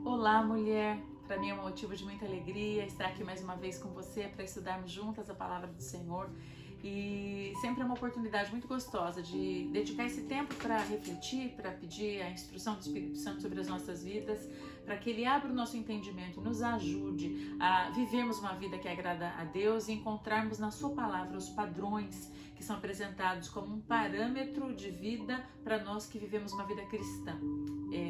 Olá, mulher! Para mim é um motivo de muita alegria estar aqui mais uma vez com você para estudarmos juntas a palavra do Senhor. E sempre é uma oportunidade muito gostosa de dedicar esse tempo para refletir, para pedir a instrução do Espírito Santo sobre as nossas vidas, para que Ele abra o nosso entendimento e nos ajude a vivermos uma vida que agrada a Deus e encontrarmos na Sua palavra os padrões que são apresentados como um parâmetro de vida para nós que vivemos uma vida cristã.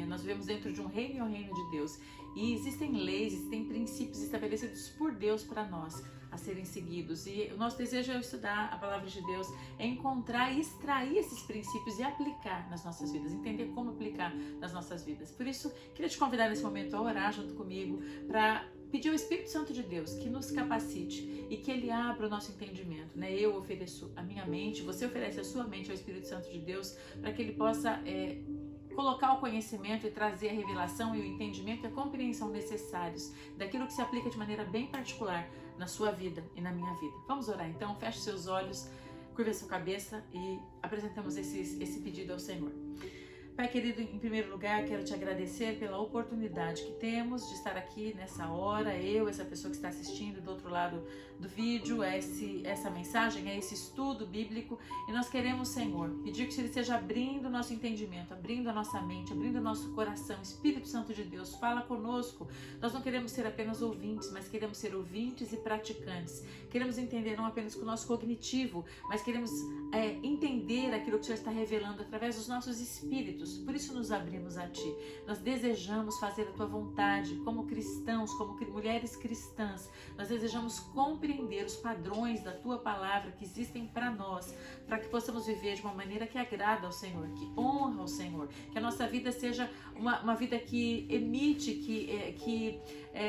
Nós vivemos dentro de um reino e o reino de Deus. E existem leis, existem princípios estabelecidos por Deus para nós a serem seguidos. E o nosso desejo ao estudar a palavra de Deus é encontrar e extrair esses princípios e aplicar nas nossas vidas, entender como aplicar nas nossas vidas. Por isso, queria te convidar nesse momento a orar junto comigo para pedir ao Espírito Santo de Deus que nos capacite e que Ele abra o nosso entendimento, né? Eu ofereço a minha mente, você oferece a sua mente ao Espírito Santo de Deus para que Ele possa colocar o conhecimento e trazer a revelação e o entendimento e a compreensão necessários daquilo que se aplica de maneira bem particular na sua vida e na minha vida. Vamos orar então, feche seus olhos, curva a sua cabeça e apresentamos esse pedido ao Senhor. Pai querido, em primeiro lugar, quero te agradecer pela oportunidade que temos de estar aqui nessa hora, essa pessoa que está assistindo do outro lado do vídeo, essa mensagem, esse estudo bíblico, e nós queremos, Senhor, pedir que Ele esteja abrindo o nosso entendimento, abrindo a nossa mente, abrindo o nosso coração. Espírito Santo de Deus, fala conosco. Nós não queremos ser apenas ouvintes, mas queremos ser ouvintes e praticantes. Queremos entender não apenas com o nosso cognitivo, mas queremos entender aquilo que o Senhor está revelando através dos nossos espíritos. Por isso nos abrimos a Ti. Nós desejamos fazer a Tua vontade como cristãos, como mulheres cristãs. Nós desejamos compreender os padrões da Tua palavra que existem para nós, para que possamos viver de uma maneira que agrada ao Senhor, que honra ao Senhor, que a nossa vida seja uma vida que emite, que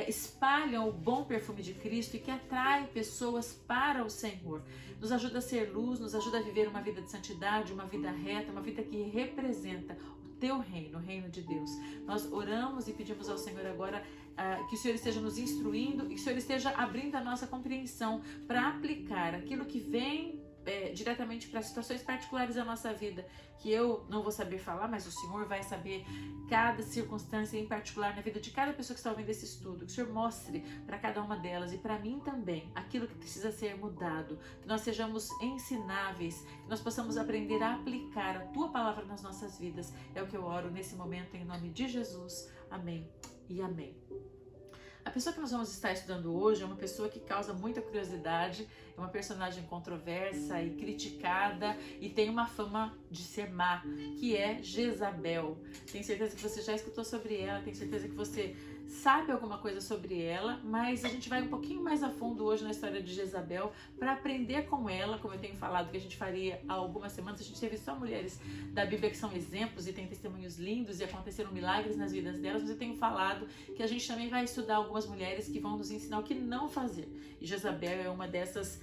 espalha o bom perfume de Cristo e que atrai pessoas para o Senhor. Nos ajuda a ser luz, nos ajuda a viver uma vida de santidade, uma vida reta, uma vida que representa o Teu reino, o reino de Deus. Nós oramos e pedimos ao Senhor agora que o Senhor esteja nos instruindo e que o Senhor esteja abrindo a nossa compreensão para aplicar aquilo que vem diretamente para situações particulares da nossa vida, que eu não vou saber falar, mas o Senhor vai saber cada circunstância em particular na vida de cada pessoa que está ouvindo esse estudo. Que o Senhor mostre para cada uma delas e para mim também aquilo que precisa ser mudado, que nós sejamos ensináveis, que nós possamos aprender a aplicar a Tua palavra nas nossas vidas. É o que eu oro nesse momento em nome de Jesus. Amém e amém. A pessoa que nós vamos estar estudando hoje é uma pessoa que causa muita curiosidade, é uma personagem controversa e criticada e tem uma fama de ser má, que é Jezabel. Tenho certeza que você já escutou sobre ela, tenho certeza que você sabe alguma coisa sobre ela, mas a gente vai um pouquinho mais a fundo hoje na história de Jezabel para aprender com ela, como eu tenho falado que a gente faria há algumas semanas. A gente teve só mulheres da Bíblia que são exemplos e têm testemunhos lindos e aconteceram milagres nas vidas delas, mas eu tenho falado que a gente também vai estudar algumas mulheres que vão nos ensinar o que não fazer. E Jezabel é uma dessas,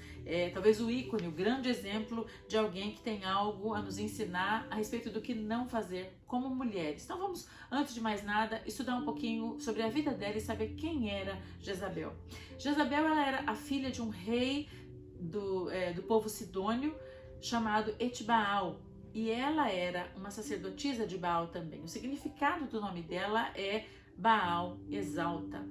talvez o ícone, o grande exemplo de alguém que tem algo a nos ensinar a respeito do que não fazer como mulheres. Então vamos, antes de mais nada, estudar um pouquinho sobre a vida dela e saber quem era Jezabel. Jezabel, ela era a filha de um rei do povo sidônio chamado Etbaal, e ela era uma sacerdotisa de Baal também. O significado do nome dela é Baal exalta.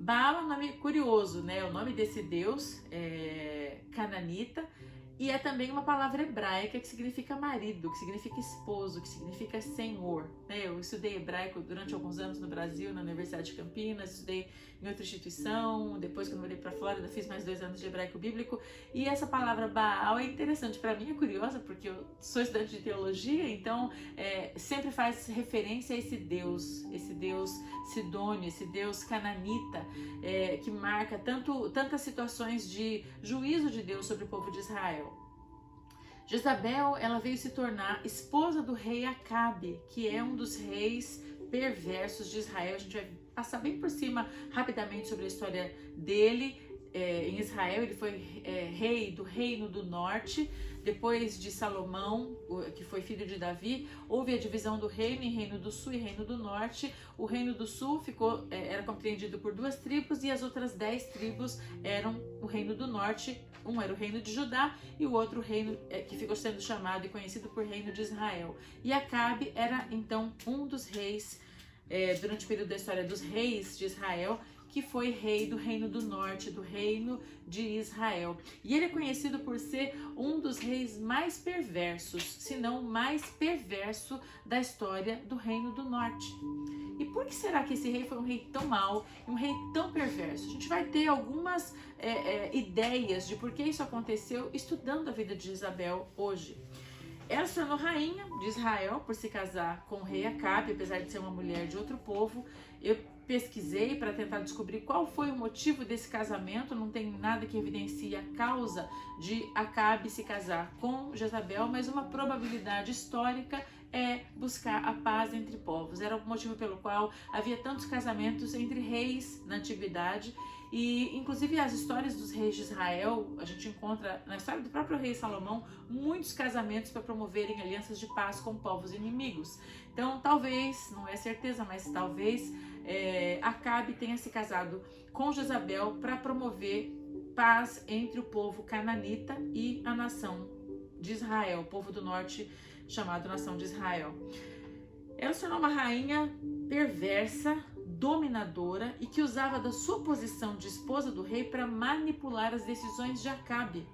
Baal é um nome curioso, né? O nome desse deus é cananita, e é também uma palavra hebraica que significa marido, que significa esposo, que significa senhor. Eu estudei hebraico durante alguns anos no Brasil, na Universidade de Campinas, estudei em outra instituição, depois quando eu mudei para a Flórida fiz mais 2 anos de hebraico bíblico, e essa palavra Baal é interessante, para mim é curiosa, porque eu sou estudante de teologia, então sempre faz referência a esse Deus sidônio, esse Deus cananita, que marca tantas situações de juízo de Deus sobre o povo de Israel. Jezabel, ela veio se tornar esposa do rei Acabe, que é um dos reis perversos de Israel. A gente vai passar bem por cima rapidamente sobre a história dele. em Israel, ele foi rei do Reino do Norte. Depois de Salomão, que foi filho de Davi, houve a divisão do reino em Reino do Sul e Reino do Norte. O Reino do Sul era compreendido por 2 tribos e as outras 10 tribos eram o Reino do Norte. Um era o Reino de Judá e o outro reino que ficou sendo chamado e conhecido por Reino de Israel. E Acabe era então um dos reis, durante o período da história dos reis de Israel, que foi rei do Reino do Norte, do Reino de Israel. E ele é conhecido por ser um dos reis mais perversos, se não o mais perverso da história do Reino do Norte. E por que será que esse rei foi um rei tão mau, um rei tão perverso? A gente vai ter algumas ideias de por que isso aconteceu estudando a vida de Jezabel hoje. Ela se tornou rainha de Israel por se casar com o rei Acabe, apesar de ser uma mulher de outro povo. Eu pesquisei para tentar descobrir qual foi o motivo desse casamento. Não tem nada que evidencie a causa de Acabe se casar com Jezabel, mas uma probabilidade histórica é buscar a paz entre povos. Era o motivo pelo qual havia tantos casamentos entre reis na antiguidade. E, inclusive, as histórias dos reis de Israel, a gente encontra na história do próprio rei Salomão muitos casamentos para promoverem alianças de paz com povos inimigos. Então, talvez, não é certeza, mas talvez Acabe tenha se casado com Jezabel para promover paz entre o povo cananita e a nação de Israel, o povo do norte chamado Nação de Israel. Ela se tornou uma rainha perversa, dominadora e que usava da sua posição de esposa do rei para manipular as decisões de Acabe.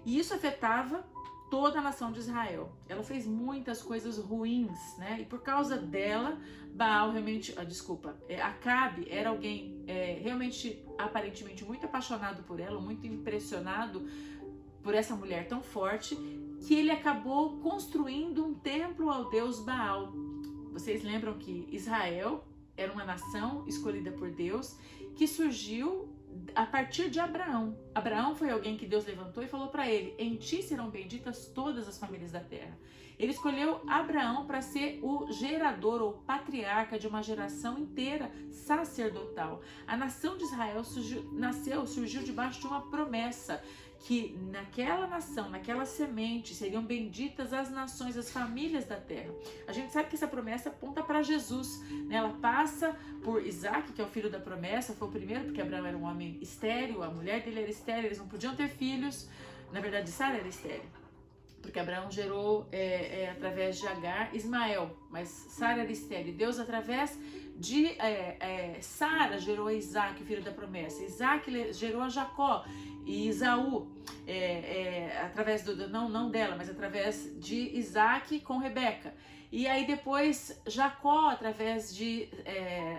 E isso afetava toda a nação de Israel. Ela fez muitas coisas ruins, né? E por causa dela, Acabe era alguém realmente, aparentemente muito apaixonado por ela, muito impressionado por essa mulher tão forte, que ele acabou construindo um templo ao deus Baal. Vocês lembram que Israel era uma nação escolhida por Deus que surgiu a partir de Abraão. Abraão foi alguém que Deus levantou e falou para ele: em ti serão benditas todas as famílias da terra. Ele escolheu Abraão para ser o gerador ou patriarca de uma geração inteira sacerdotal. A nação de Israel surgiu debaixo de uma promessa que naquela nação, naquela semente, seriam benditas as nações, as famílias da terra. A gente sabe que essa promessa aponta para Jesus, né? Ela passa por Isaac, que é o filho da promessa, foi o primeiro, porque Abraão era um homem estéril, a mulher dele era estéril, eles não podiam ter filhos. Na verdade, Sara era estéril, porque Abraão gerou através de Agar Ismael, mas Sara era estéril. Deus, através de Sara, gerou a Isaac, o filho da promessa. Isaac gerou a Jacó e Esaú, através não dela, mas através de Isaac com Rebeca. E aí depois Jacó, através de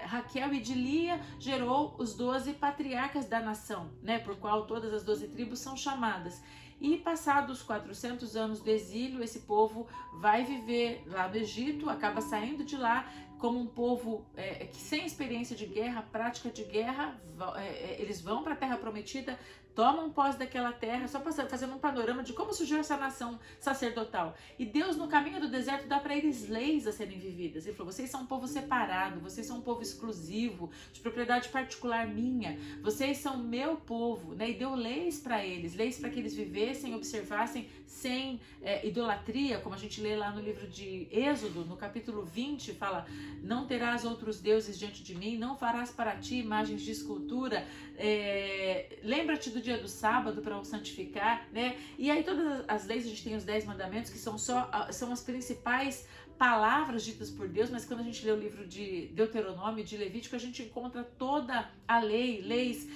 Raquel e de Lia, gerou os 12 patriarcas da nação, né, por qual todas as 12 tribos são chamadas. E passados 400 anos do exílio, esse povo vai viver lá no Egito, acaba saindo de lá como um povo que sem experiência de guerra, prática de guerra, eles vão para a Terra Prometida, tomam posse daquela terra, só fazendo um panorama de como surgiu essa nação sacerdotal. E Deus, no caminho do deserto, dá para eles leis a serem vividas. Ele falou: vocês são um povo separado, vocês são um povo exclusivo, de propriedade particular minha, vocês são meu povo, né? E deu leis para eles, leis para que eles vivessem, observassem sem idolatria, como a gente lê lá no livro de Êxodo, no capítulo 20, fala: não terás outros deuses diante de mim, não farás para ti imagens de escultura, lembra-te do dia do sábado para o santificar, né? E aí todas as leis, a gente tem os 10 mandamentos, que são as principais palavras ditas por Deus, mas quando a gente lê o livro de Deuteronômio, de Levítico, a gente encontra toda a lei, leis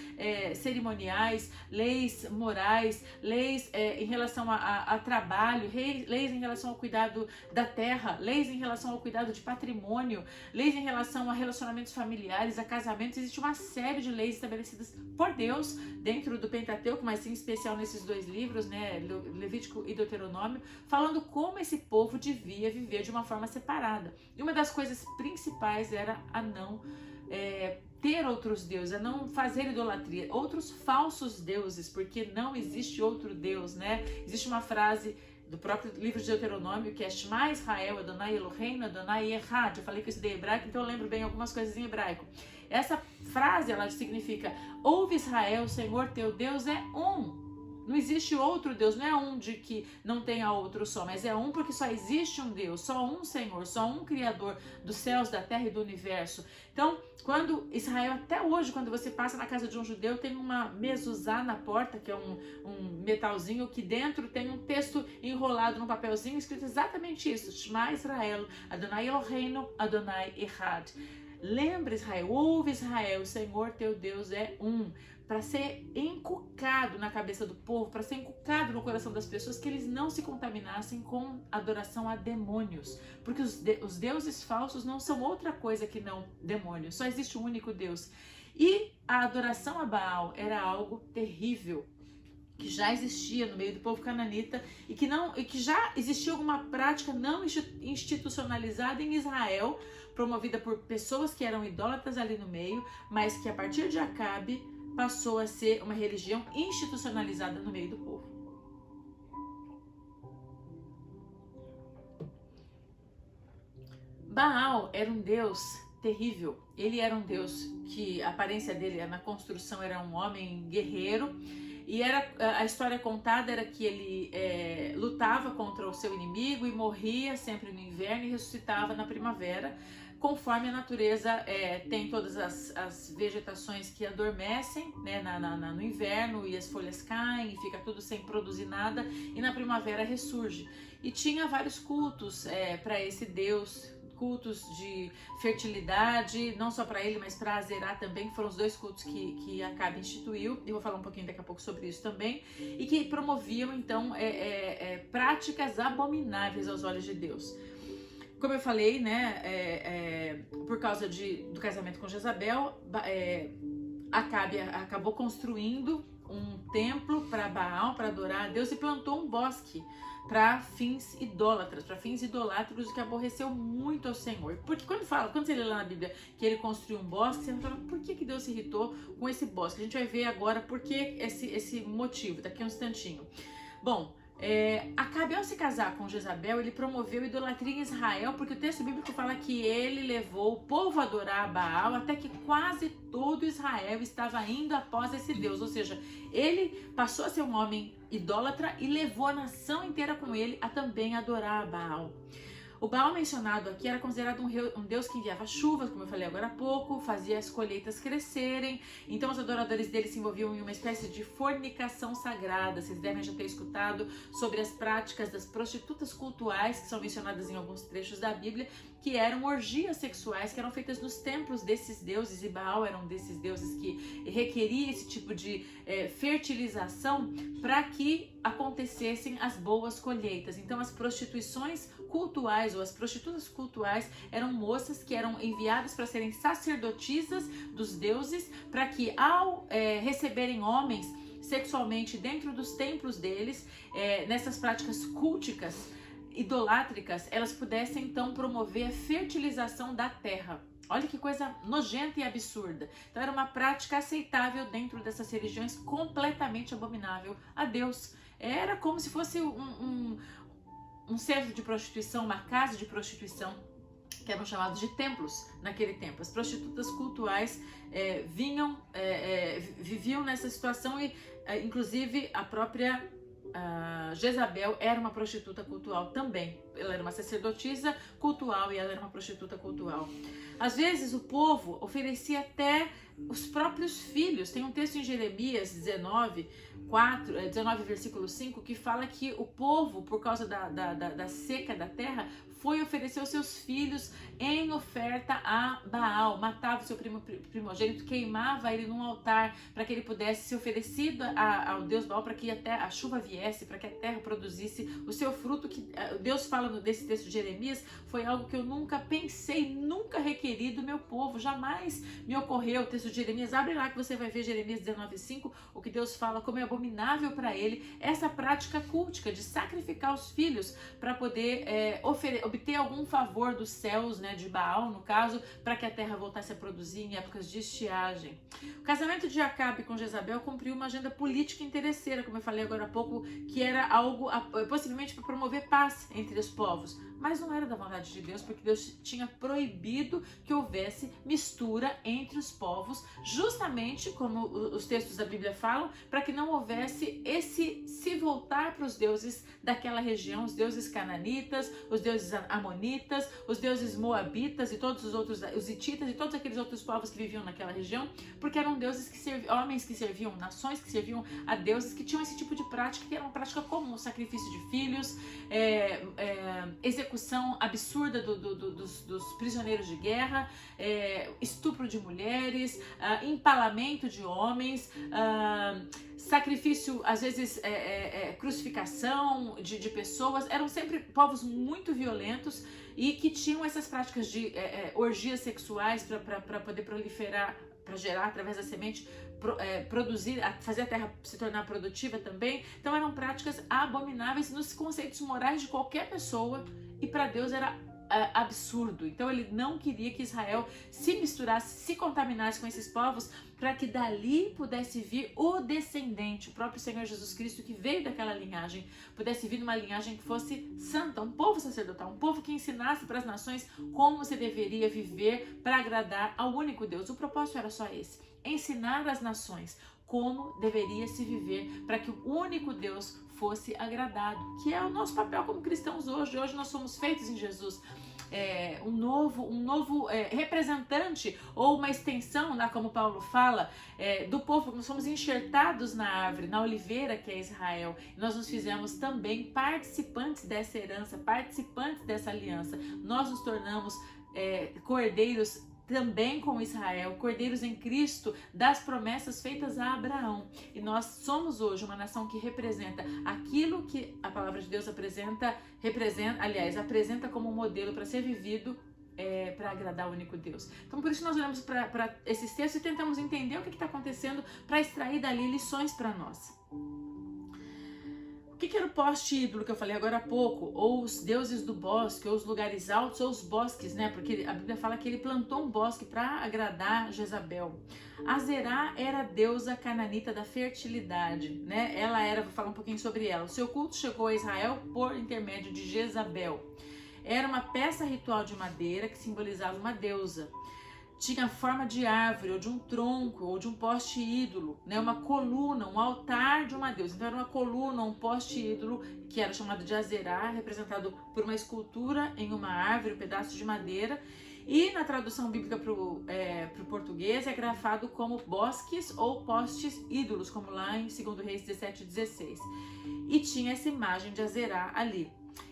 cerimoniais, leis morais, leis em relação a trabalho, leis em relação ao cuidado da terra, leis em relação ao cuidado de patrimônio, leis em relação a relacionamentos familiares, a casamentos. Existe uma série de leis estabelecidas por Deus dentro do Pentateuco, mas em especial nesses 2 livros, né, Levítico e Deuteronômio, falando como esse povo devia viver de uma forma separada. E uma das coisas principais era a não ter outros deuses, a não fazer idolatria, outros falsos deuses, porque não existe outro Deus, né? Existe uma frase do próprio livro de Deuteronômio que é Shema Israel, Adonai Eloheinu, Adonai Echad. Eu falei que eu estudei hebraico, então eu lembro bem algumas coisas em hebraico. Essa frase, ela significa: ouve Israel, o Senhor teu Deus é um. Não existe outro Deus, não é um de que não tenha outro só, mas é um porque só existe um Deus, só um Senhor, só um Criador dos céus, da terra e do universo. Então, quando Israel, até hoje, quando você passa na casa de um judeu, tem uma mezuzá na porta, que é um metalzinho, que dentro tem um texto enrolado num papelzinho, escrito exatamente isso: Shema Israel, Adonai Eloheinu, Adonai Echad. Lembra, Israel, ouve Israel, o Senhor teu Deus é um. Para ser encucado na cabeça do povo, para ser encucado no coração das pessoas, que eles não se contaminassem com adoração a demônios, porque os deuses falsos não são outra coisa que não demônios, só existe um único Deus. E a adoração a Baal era algo terrível, que já existia no meio do povo cananita e que já existia alguma prática não institucionalizada em Israel, promovida por pessoas que eram idólatras ali no meio, mas que a partir de Acabe passou a ser uma religião institucionalizada no meio do povo. Baal era um deus terrível. Ele era um deus que a aparência dele na construção era um homem guerreiro, e a história contada era que ele lutava contra o seu inimigo e morria sempre no inverno e ressuscitava na primavera, conforme a natureza tem todas as vegetações que adormecem, né, no inverno, e as folhas caem e fica tudo sem produzir nada, e na primavera ressurge. E tinha vários cultos para esse deus, cultos de fertilidade, não só para ele, mas para Azerá também, que foram os dois cultos que Acabe instituiu. Eu vou falar um pouquinho daqui a pouco sobre isso também, e que promoviam então práticas abomináveis aos olhos de Deus. Como eu falei, né, por causa do casamento com Jezabel, Acabe acabou construindo um templo para Baal, para adorar a Deus, e plantou um bosque para fins idólatras, para fins idolátricos, que aborreceu muito ao Senhor. Porque quando você lê lá na Bíblia que ele construiu um bosque, você fala: por que Deus se irritou com esse bosque? A gente vai ver agora por que esse motivo, daqui a um instantinho. Bom, Acabe, ao se casar com Jezabel, ele promoveu idolatria em Israel, porque o texto bíblico fala que ele levou o povo a adorar a Baal, até que quase todo Israel estava indo após esse Deus. Ou seja, ele passou a ser um homem idólatra e levou a nação inteira com ele a também adorar a Baal. O Baal mencionado aqui era considerado um deus que enviava chuvas, como eu falei agora há pouco, fazia as colheitas crescerem. Então os adoradores dele se envolviam em uma espécie de fornicação sagrada. Vocês devem já ter escutado sobre as práticas das prostitutas cultuais, que são mencionadas em alguns trechos da Bíblia, que eram orgias sexuais que eram feitas nos templos desses deuses, e Baal era um desses deuses que requeria esse tipo de fertilização para que acontecessem as boas colheitas. Então as prostituições cultuais, ou as prostitutas cultuais, eram moças que eram enviadas para serem sacerdotisas dos deuses, para que ao receberem homens sexualmente dentro dos templos deles, nessas práticas culticas, idolátricas, elas pudessem então promover a fertilização da terra. Olha que coisa nojenta e absurda. Então era uma prática aceitável dentro dessas religiões, completamente abominável a Deus. Era como se fosse um centro de prostituição, uma casa de prostituição, que eram chamados de templos naquele tempo. As prostitutas cultuais viviam nessa situação, e inclusive a própria Jezabel era uma prostituta cultual também. Ela era uma sacerdotisa cultual e ela era uma prostituta cultual. Às vezes o povo oferecia até os próprios filhos. Tem um texto em Jeremias 19, versículo 5, que fala que o povo, por causa da seca da terra, foi oferecer os seus filhos em oferta a Baal, matava o seu primogênito, queimava ele num altar para que ele pudesse ser oferecido ao Deus Baal, para que até a chuva viesse, para que a terra produzisse o seu fruto, que Deus fala nesse texto de Jeremias, foi algo que eu nunca pensei, nunca requeri do meu povo, jamais me ocorreu. O texto de Jeremias, abre lá que você vai ver Jeremias 19:5, o que Deus fala como é abominável para ele essa prática cultica de sacrificar os filhos para poder obter algum favor dos céus, né, de Baal, no caso, para que a terra voltasse a produzir em épocas de estiagem. O casamento de Acabe com Jezabel cumpriu uma agenda política interesseira, como eu falei agora há pouco, que era algo possivelmente para promover paz entre os povos, mas não era da vontade de Deus, porque Deus tinha proibido que houvesse mistura entre os povos, justamente como os textos da Bíblia falam, para que não houvesse esse se voltar para os deuses daquela região, os deuses cananitas, os deuses amonitas, os deuses moabitas e todos os outros, os hititas e todos aqueles outros povos que viviam naquela região, porque eram deuses que serviam, homens que serviam, nações que serviam a deuses que tinham esse tipo de prática, que era uma prática comum, sacrifício de filhos, execução absurda dos prisioneiros de guerra, estupro de mulheres, empalamento de homens, sacrifício, às vezes crucificação de pessoas. Eram sempre povos muito violentos e que tinham essas práticas de orgias sexuais para poder proliferar, para gerar através da semente, produzir, fazer a terra se tornar produtiva também. Então eram práticas abomináveis nos conceitos morais de qualquer pessoa, e para Deus era absurdo. Então ele não queria que Israel se misturasse, se contaminasse com esses povos, para que dali pudesse vir o descendente, o próprio Senhor Jesus Cristo, que veio daquela linhagem, pudesse vir numa linhagem que fosse santa, um povo sacerdotal, um povo que ensinasse para as nações como se deveria viver para agradar ao único Deus. O propósito era só esse: ensinar às nações como deveria se viver para que o único Deus fosse agradado, que é o nosso papel como cristãos hoje. Hoje nós somos feitos em Jesus, um novo representante, ou uma extensão, né, como Paulo fala, do povo. Nós somos enxertados na árvore, na oliveira que é Israel. Nós nos fizemos também participantes dessa herança, participantes dessa aliança. Nós nos tornamos cordeiros também com Israel, cordeiros em Cristo das promessas feitas a Abraão. E nós somos hoje uma nação que representa aquilo que a palavra de Deus apresenta como um modelo para ser vivido, para agradar o único Deus. Então por isso nós olhamos para esses textos e tentamos entender o que está acontecendo, para extrair dali lições para nós. O que era o poste ídolo que eu falei agora há pouco? Ou os deuses do bosque, ou os lugares altos, ou os bosques, né? Porque a Bíblia fala que ele plantou um bosque para agradar Jezabel. Azerá era a deusa cananita da fertilidade, né? Ela era, vou falar um pouquinho sobre ela. O seu culto chegou a Israel por intermédio de Jezabel. Era uma peça ritual de madeira que simbolizava uma deusa. Tinha forma de árvore, ou de um tronco, ou de um poste ídolo, né? Uma coluna, um altar de uma deusa. Então era uma coluna, um poste ídolo, que era chamado de Azerá, representado por uma escultura em uma árvore, um pedaço de madeira. E na tradução bíblica para o português é grafado como bosques ou postes ídolos, como lá em 2 Reis 17:16. E tinha essa imagem de Azerá ali.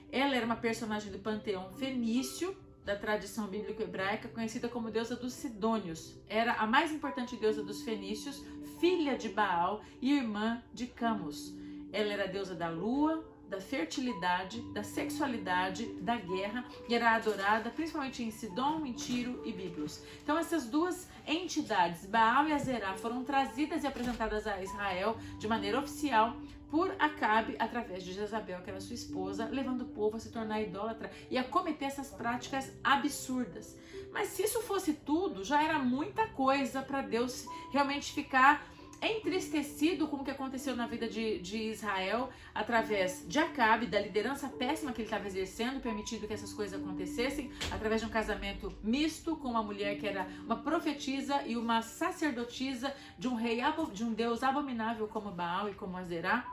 Ela era uma personagem do panteão fenício, da tradição bíblico-hebraica, conhecida como deusa dos Sidônios. Era a mais importante deusa dos fenícios, filha de Baal e irmã de Camus. Ela era a deusa da lua, da fertilidade, da sexualidade, da guerra, e era adorada principalmente em Sidom, em Tiro e Biblos. Então essas duas entidades, Baal e Azerá, foram trazidas e apresentadas a Israel de maneira oficial por Acabe, através de Jezabel, que era sua esposa, levando o povo a se tornar idólatra e a cometer essas práticas absurdas. Mas se isso fosse tudo, já era muita coisa para Deus realmente ficar entristecido com o que aconteceu na vida de Israel, através de Acabe, da liderança péssima que ele estava exercendo, permitindo que essas coisas acontecessem, através de um casamento misto com uma mulher que era uma profetisa e uma sacerdotisa de um rei, de um deus abominável como Baal e como Azerá.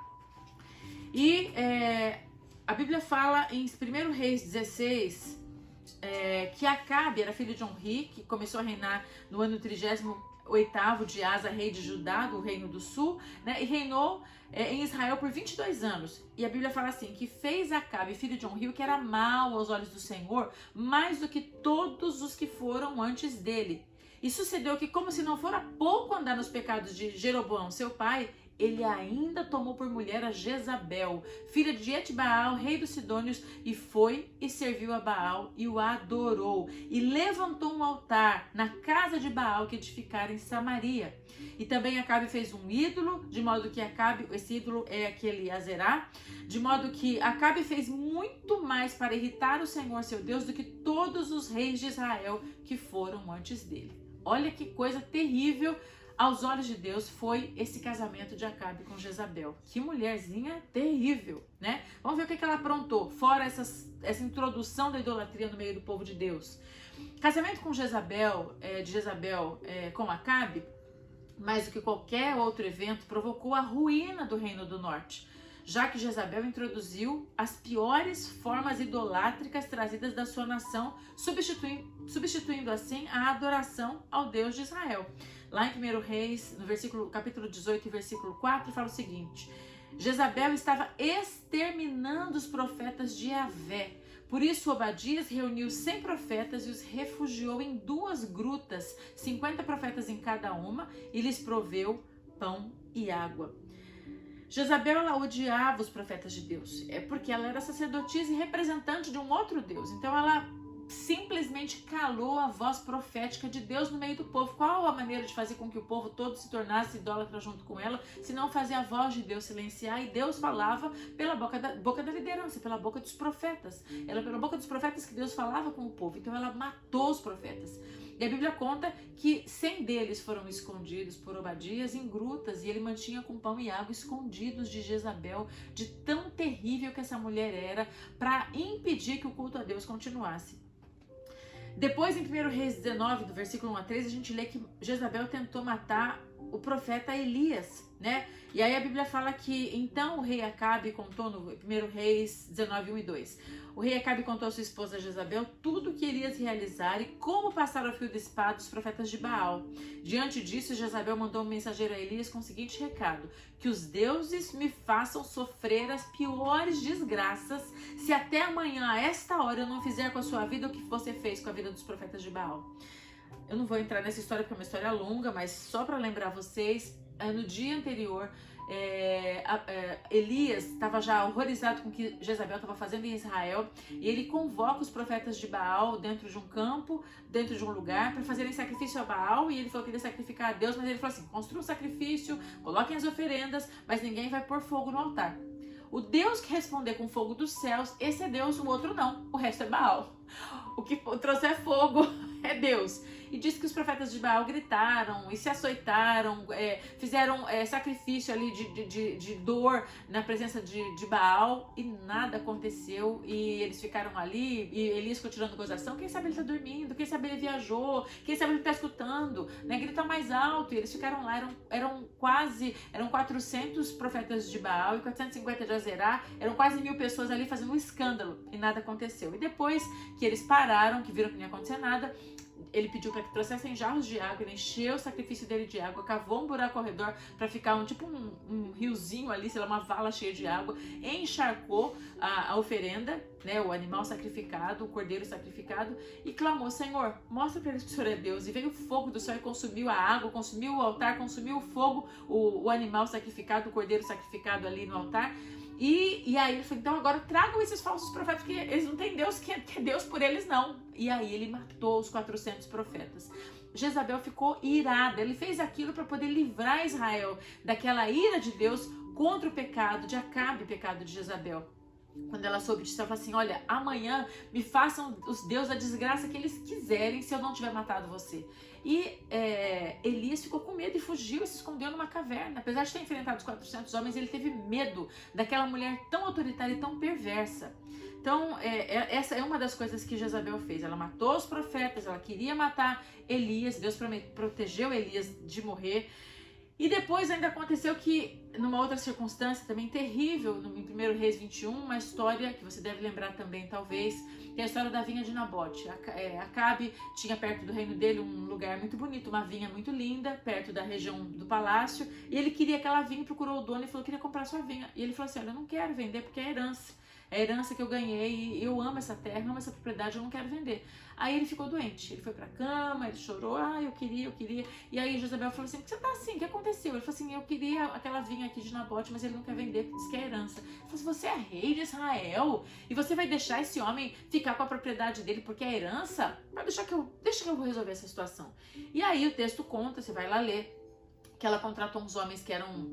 E a Bíblia fala em 1 Reis 16 que Acabe era filho de Onri, que começou a reinar no ano 38º de Asa, rei de Judá, do Reino do Sul, né, e reinou em Israel por 22 anos. E a Bíblia fala assim, que fez Acabe, filho de Onri, o que era mal aos olhos do Senhor, mais do que todos os que foram antes dele. E sucedeu que, como se não fora pouco andar nos pecados de Jeroboão, seu pai, ele ainda tomou por mulher a Jezabel, filha de Etbaal, rei dos Sidônios, e foi e serviu a Baal e o adorou. E levantou um altar na casa de Baal que edificara em Samaria. E também Acabe fez um ídolo, de modo que Acabe, esse ídolo é aquele Azerá, de modo que Acabe fez muito mais para irritar o Senhor, seu Deus, do que todos os reis de Israel que foram antes dele. Olha que coisa terrível. Aos olhos de Deus foi esse casamento de Acabe com Jezabel. Que mulherzinha terrível, né? Vamos ver o que ela aprontou, fora essa introdução da idolatria no meio do povo de Deus. Casamento com Jezabel, de Jezabel com Acabe, mais do que qualquer outro evento, provocou a ruína do Reino do Norte, já que Jezabel introduziu as piores formas idolátricas trazidas da sua nação, substituindo assim a adoração ao Deus de Israel. Lá em 1 Reis, no capítulo 18, versículo 4, fala o seguinte: Jezabel estava exterminando os profetas de Yahvé. Por isso, Obadias reuniu 100 profetas e os refugiou em 2 grutas, 50 profetas em cada uma, e lhes proveu pão e água. Jezabel, ela odiava os profetas de Deus, porque ela era sacerdotisa e representante de um outro Deus. Então ela simplesmente calou a voz profética de Deus no meio do povo. Qual a maneira de fazer com que o povo todo se tornasse idólatra junto com ela, se não fazer a voz de Deus silenciar? E Deus falava pela boca da liderança, pela boca dos profetas. Era pela boca dos profetas que Deus falava com o povo. Então ela matou os profetas. E a Bíblia conta que 100 deles foram escondidos por Obadias em grutas, e ele mantinha com pão e água escondidos de Jezabel, de tão terrível que essa mulher era, para impedir que o culto a Deus continuasse. Depois, em 1 Reis 19, do versículo 1 a 3, a gente lê que Jezabel tentou matar o profeta Elias, né? E aí a Bíblia fala que então o rei Acabe contou no 1 Reis 19, 1 e 2. O rei Acabe contou a sua esposa Jezabel tudo o que Elias realizara e como passar ao fio da espada os profetas de Baal. Diante disso, Jezabel mandou um mensageiro a Elias com o seguinte recado: que os deuses me façam sofrer as piores desgraças se até amanhã, a esta hora, eu não fizer com a sua vida o que você fez com a vida dos profetas de Baal. Eu não vou entrar nessa história porque é uma história longa, mas só para lembrar vocês, no dia anterior, Elias estava já horrorizado com o que Jezabel estava fazendo em Israel, e ele convoca os profetas de Baal dentro de um campo, dentro de um lugar, para fazerem sacrifício a Baal. E ele falou que ele ia sacrificar a Deus, mas ele falou assim: construa um sacrifício, coloquem as oferendas, mas ninguém vai pôr fogo no altar. O Deus que responder com fogo dos céus, esse é Deus, o outro não, o resto é Baal. O que trouxer fogo é Deus. E diz que os profetas de Baal gritaram e se açoitaram, fizeram sacrifício ali de dor na presença de Baal, e nada aconteceu. E eles ficaram ali, e Elias ficou tirando gozação. Quem sabe ele está dormindo, quem sabe ele viajou, quem sabe ele está escutando, né? Grita mais alto. E eles ficaram lá, eram 400 profetas de Baal e 450 de Azerá, eram quase 1000 pessoas ali fazendo um escândalo, e nada aconteceu. E depois que eles pararam, que viram que não ia acontecer nada, ele pediu para que trouxessem jarros de água, ele encheu o sacrifício dele de água, cavou um buraco ao redor para ficar um riozinho ali, sei lá, uma vala cheia de água, encharcou a oferenda, né, o animal sacrificado, o cordeiro sacrificado, e clamou: Senhor, mostra para eles que o Senhor é Deus. E veio o fogo do céu e consumiu a água, consumiu o altar, consumiu o fogo, o animal sacrificado, o cordeiro sacrificado ali no altar. E aí ele falou: então agora tragam esses falsos profetas, porque eles não têm Deus que é Deus por eles não. E aí ele matou os 400 profetas. Jezabel ficou irada, ele fez aquilo para poder livrar Israel daquela ira de Deus contra o pecado de Acabe, pecado de Jezabel. Quando ela soube disso, ela falou assim: olha, amanhã me façam os deuses a desgraça que eles quiserem se eu não tiver matado você. E Elias ficou com medo e fugiu e se escondeu numa caverna. Apesar de ter enfrentado os 400 homens, ele teve medo daquela mulher tão autoritária e tão perversa. Então, essa é uma das coisas que Jezabel fez. Ela matou os profetas, ela queria matar Elias, Deus protegeu Elias de morrer. E depois ainda aconteceu que, numa outra circunstância também terrível, em 1 Reis 21, uma história que você deve lembrar também, talvez, que é a história da vinha de Nabote. Acabe tinha perto do reino dele um lugar muito bonito, uma vinha muito linda, perto da região do palácio, e ele queria aquela vinha, procurou o dono e falou: queria comprar sua vinha. E ele falou assim: olha, eu não quero vender porque é herança. É a herança que eu ganhei, e eu amo essa terra, amo essa propriedade, eu não quero vender. Aí ele ficou doente, ele foi pra cama, ele chorou: eu queria. E aí Jezabel falou assim: por que você tá assim? O que aconteceu? Ele falou assim: eu queria aquela vinha aqui de Nabote, mas ele não quer vender porque diz que é herança. Ele falou assim: você é rei de Israel e você vai deixar esse homem ficar com a propriedade dele porque é herança? Deixa que eu vou resolver essa situação. E aí o texto conta, você vai lá ler, que ela contratou uns homens que eram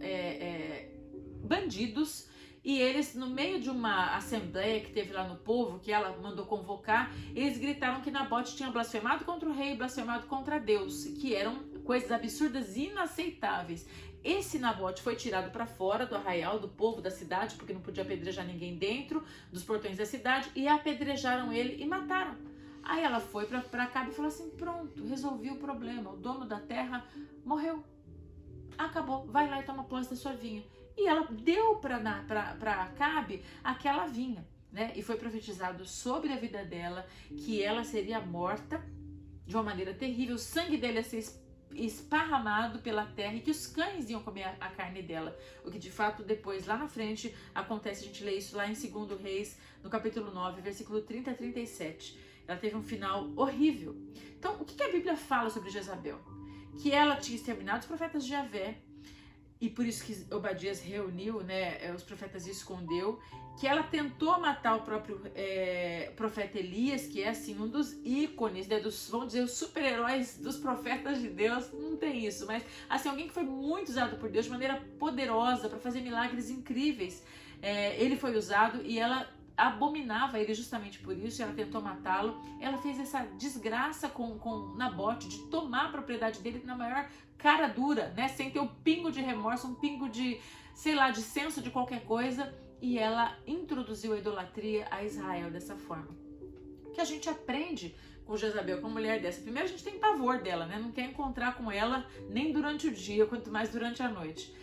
bandidos. E eles, no meio de uma assembleia que teve lá no povo, que ela mandou convocar, eles gritaram que Nabote tinha blasfemado contra o rei e blasfemado contra Deus, que eram coisas absurdas e inaceitáveis. Esse Nabote foi tirado para fora do arraial do povo da cidade, porque não podia apedrejar ninguém dentro dos portões da cidade, e apedrejaram ele e mataram. Aí ela foi para Acabe e falou assim, pronto, resolvi o problema, o dono da terra morreu, acabou, vai lá e toma posse da sua vinha. E ela deu para Acabe aquela vinha, né? E foi profetizado sobre a vida dela que ela seria morta de uma maneira terrível, o sangue dela ia ser esparramado pela terra e que os cães iam comer a carne dela. O que de fato depois, lá na frente, acontece, a gente lê isso lá em 2 Reis, no capítulo 9, versículo 30 a 37. Ela teve um final horrível. Então, o que a Bíblia fala sobre Jezabel? Que ela tinha exterminado os profetas de Javé, e por isso que Obadias reuniu, né, os profetas e escondeu, que ela tentou matar o próprio profeta Elias, que é assim um dos ícones, né, vamos dizer, os super-heróis dos profetas de Deus. Não tem isso, mas assim, alguém que foi muito usado por Deus de maneira poderosa para fazer milagres incríveis. Ele foi usado e ela abominava ele justamente por isso, ela tentou matá-lo. Ela fez essa desgraça com Nabote de tomar a propriedade dele na maior cara dura, né, sem ter um pingo de remorso, um pingo de, sei lá, de senso de qualquer coisa, e ela introduziu a idolatria a Israel dessa forma. O que a gente aprende com Jezabel, com uma mulher dessa? Primeiro, a gente tem pavor dela, né, não quer encontrar com ela nem durante o dia, quanto mais durante a noite.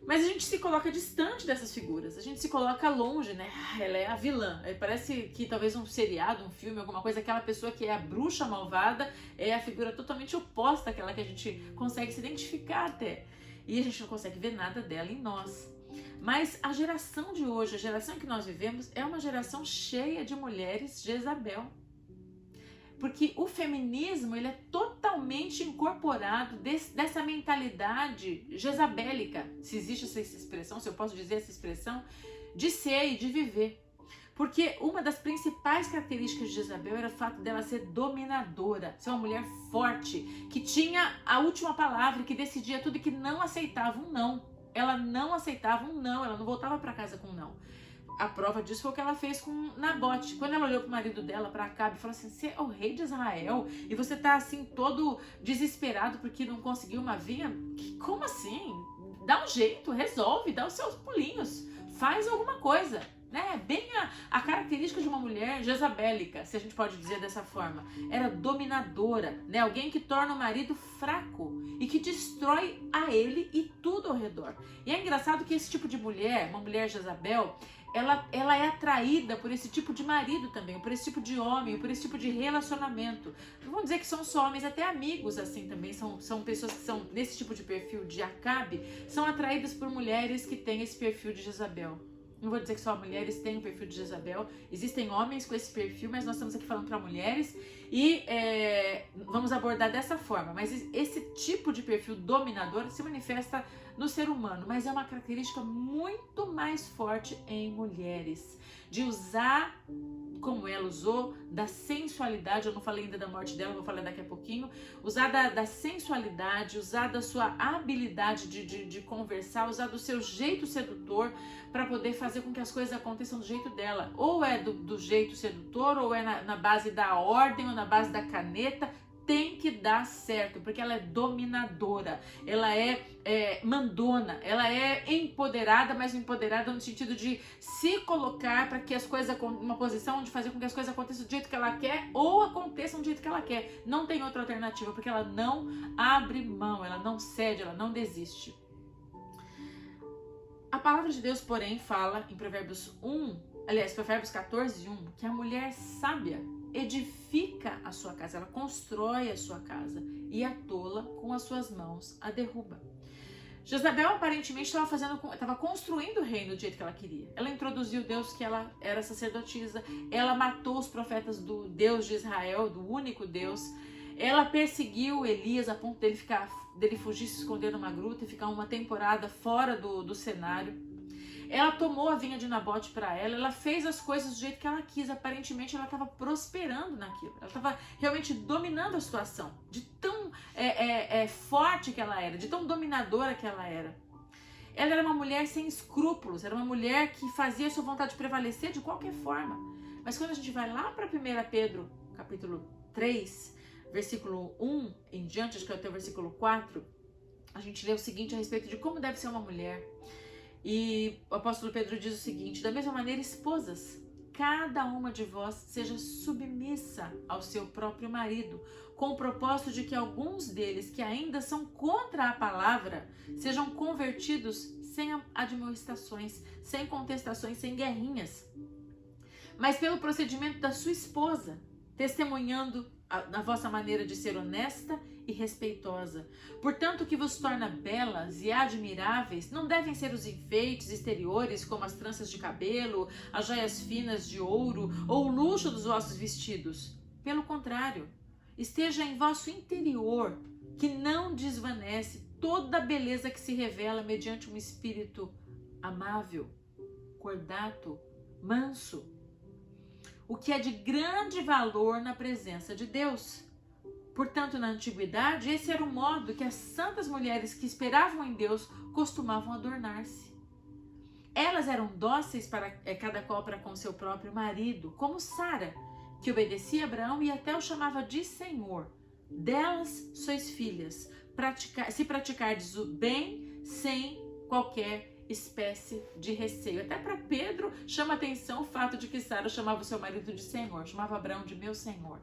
Mas a gente se coloca distante dessas figuras, a gente se coloca longe, né? Ela é a vilã. Parece que talvez um seriado, um filme, alguma coisa, aquela pessoa que é a bruxa malvada é a figura totalmente oposta àquela que a gente consegue se identificar até. E a gente não consegue ver nada dela em nós. Mas a geração de hoje, a geração que nós vivemos, é uma geração cheia de mulheres Jezabel. Porque o feminismo, ele é totalmente incorporado dessa mentalidade jezabélica, se existe essa expressão, se eu posso dizer essa expressão, de ser e de viver. Porque uma das principais características de Jezabel era o fato dela ser dominadora, ser uma mulher forte, que tinha a última palavra, que decidia tudo e que não aceitava um não. Ela não aceitava um não, ela não voltava para casa com um não. A prova disso foi o que ela fez com Nabote. Quando ela olhou pro marido dela, para Acabe, e falou assim, você é o rei de Israel e você tá assim todo desesperado porque não conseguiu uma vinha? Como assim? Dá um jeito, resolve, dá os seus pulinhos, faz alguma coisa, né? Bem a característica de uma mulher jezabélica, se a gente pode dizer dessa forma. Era dominadora, né? Alguém que torna o marido fraco e que destrói a ele e tudo ao redor. E é engraçado que esse tipo de mulher, uma mulher Jezabel, ela é atraída por esse tipo de marido também, por esse tipo de homem, por esse tipo de relacionamento. Não vou dizer que são só homens, até amigos assim também, são pessoas que são nesse tipo de perfil de Acabe, são atraídas por mulheres que têm esse perfil de Jezabel. Não vou dizer que só mulheres têm o perfil de Jezabel, existem homens com esse perfil, mas nós estamos aqui falando para mulheres e vamos abordar dessa forma. Mas esse tipo de perfil dominador se manifesta no ser humano, mas é uma característica muito mais forte em mulheres, de usar, como ela usou, da sensualidade. Eu não falei ainda da morte dela, vou falar daqui a pouquinho. Usar da sensualidade, usar da sua habilidade de conversar, usar do seu jeito sedutor para poder fazer com que as coisas aconteçam do jeito dela. Ou é do jeito sedutor, ou é na base da ordem, ou na base da caneta. Tem que dar certo, porque ela é dominadora, ela é mandona, ela é empoderada, mas empoderada no sentido de se colocar para que as coisas, uma posição de fazer com que as coisas aconteçam do jeito que ela quer ou aconteçam do jeito que ela quer. Não tem outra alternativa, porque ela não abre mão, ela não cede, ela não desiste. A palavra de Deus, porém, fala em Provérbios 14:1, que a mulher sábia edifica a sua casa, ela constrói a sua casa e a tola com as suas mãos a derruba. Jezabel aparentemente estava construindo o reino do jeito que ela queria. Ela introduziu Deus, que ela era sacerdotisa, ela matou os profetas do Deus de Israel, do único Deus. Ela perseguiu Elias a ponto dele fugir, se esconder numa gruta e ficar uma temporada fora do cenário. Ela tomou a vinha de Nabote para ela fez as coisas do jeito que ela quis. Aparentemente ela estava prosperando naquilo, ela estava realmente dominando a situação, de tão forte que ela era, de tão dominadora que ela era. Ela era uma mulher sem escrúpulos, era uma mulher que fazia a sua vontade prevalecer de qualquer forma. Mas quando a gente vai lá para 1 Pedro, capítulo 3, versículo 1 em diante, acho que é até o versículo 4, a gente lê o seguinte a respeito de como deve ser uma mulher. E o apóstolo Pedro diz o seguinte: da mesma maneira, esposas, cada uma de vós seja submissa ao seu próprio marido, com o propósito de que alguns deles que ainda são contra a palavra sejam convertidos sem admoestações, sem contestações, sem guerrinhas, mas pelo procedimento da sua esposa, testemunhando na vossa maneira de ser honesta e respeitosa. Portanto, o que vos torna belas e admiráveis não devem ser os enfeites exteriores, como as tranças de cabelo, as joias finas de ouro ou o luxo dos vossos vestidos. Pelo contrário, esteja em vosso interior, que não desvanece, toda a beleza que se revela mediante um espírito amável, cordato, manso, o que é de grande valor na presença de Deus. Portanto, na antiguidade, esse era o modo que as santas mulheres que esperavam em Deus costumavam adornar-se. Elas eram dóceis para cada qual para com seu próprio marido, como Sara, que obedecia a Abraão e até o chamava de Senhor. Delas sois filhas, se praticardes o bem sem qualquer espécie de receio. Até para Pedro chama atenção o fato de que Sara chamava o seu marido de Senhor, chamava Abraão de meu Senhor.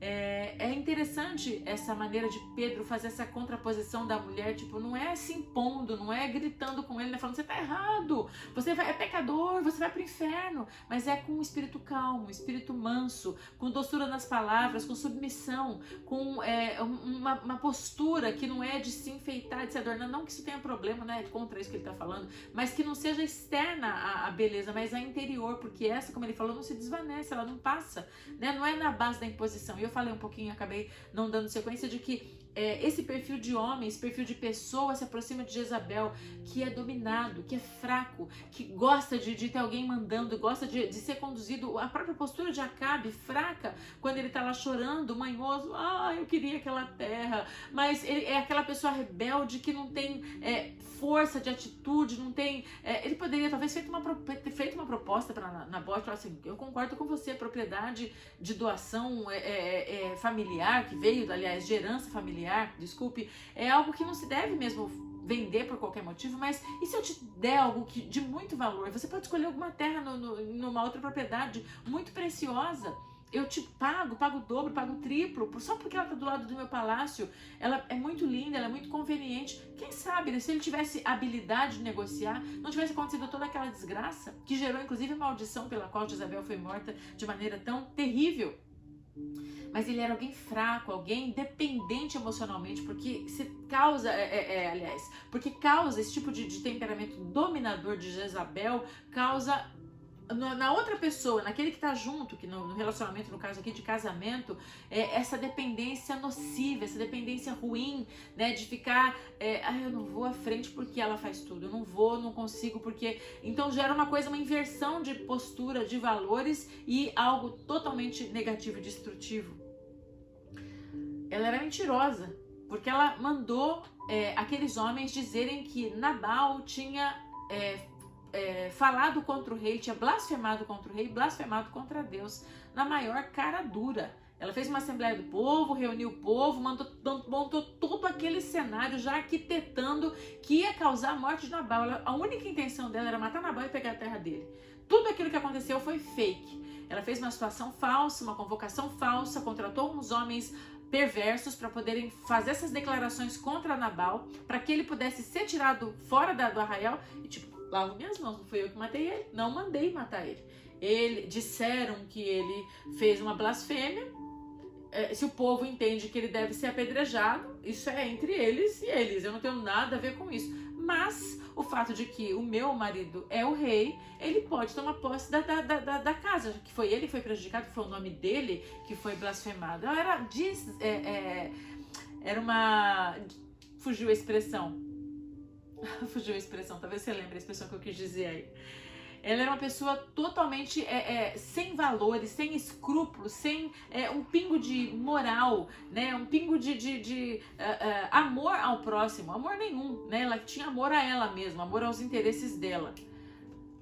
É interessante essa maneira de Pedro fazer essa contraposição da mulher, tipo, não é se impondo, não é gritando com ele, né, falando, você tá errado, você é pecador, você vai pro inferno, mas é com um espírito calmo, um espírito manso, com doçura nas palavras, com submissão, com uma postura que não é de se enfeitar, de se adornar, não que isso tenha problema, né, contra isso que ele tá falando, mas que não seja externa a beleza, mas a interior, porque essa, como ele falou, não se desvanece, ela não passa, né, não é na base da imposição. E eu falei um pouquinho, acabei não dando sequência, de que esse perfil de homem, esse perfil de pessoa se aproxima de Jezabel, que é dominado, que é fraco, que gosta de ter alguém mandando, gosta de ser conduzido. A própria postura de Acabe, fraca, quando ele está lá chorando, manhoso, eu queria aquela terra, mas ele é aquela pessoa rebelde que não tem força de atitude, não tem... ele poderia talvez ter feito uma proposta para Nabote, falar assim, eu concordo com você, propriedade de doação familiar, que veio, aliás, de herança familiar, desculpe, é algo que não se deve mesmo vender por qualquer motivo, mas e se eu te der algo de muito valor? Você pode escolher alguma terra numa outra propriedade muito preciosa, eu te pago o dobro, pago o triplo, só porque ela está do lado do meu palácio, ela é muito linda, ela é muito conveniente. Quem sabe, né, se ele tivesse habilidade de negociar, não tivesse acontecido toda aquela desgraça, que gerou inclusive a maldição pela qual Jezabel foi morta de maneira tão terrível. Mas ele era alguém fraco, alguém dependente emocionalmente, porque se causa, porque causa esse tipo de temperamento dominador de Jezabel, causa na outra pessoa, naquele que está junto, que no relacionamento, no caso aqui de casamento, essa dependência nociva, essa dependência ruim, né, de ficar, eu não vou à frente porque ela faz tudo, eu não consigo porque... Então gera uma coisa, uma inversão de postura, de valores e algo totalmente negativo e destrutivo. Ela era mentirosa, porque ela mandou aqueles homens dizerem que Nabal tinha... falado contra o rei, tinha blasfemado contra o rei, blasfemado contra Deus, na maior cara dura. Ela fez uma assembleia do povo, reuniu o povo, montou todo aquele cenário, já arquitetando que ia causar a morte de Nabal. A única intenção dela era matar Nabal e pegar a terra dele. Tudo aquilo que aconteceu foi fake. Ela fez uma situação falsa, uma convocação falsa, contratou uns homens perversos para poderem fazer essas declarações contra Nabal, para que ele pudesse ser tirado fora do arraial e tipo, lavo minhas mãos, não fui eu que matei ele, não mandei matar ele. Disseram que ele fez uma blasfêmia, se o povo entende que ele deve ser apedrejado, isso é entre eles e eles, eu não tenho nada a ver com isso. Mas o fato de que o meu marido é o rei, ele pode tomar posse da casa, que foi ele que foi prejudicado, que foi o nome dele que foi blasfemado. Ela era uma... Fugiu a expressão, talvez você lembre a expressão que eu quis dizer aí. Ela era uma pessoa totalmente sem valores, sem escrúpulos, sem um pingo de moral, né? Um pingo de amor ao próximo, amor nenhum, né? Ela tinha amor a ela mesma, amor aos interesses dela.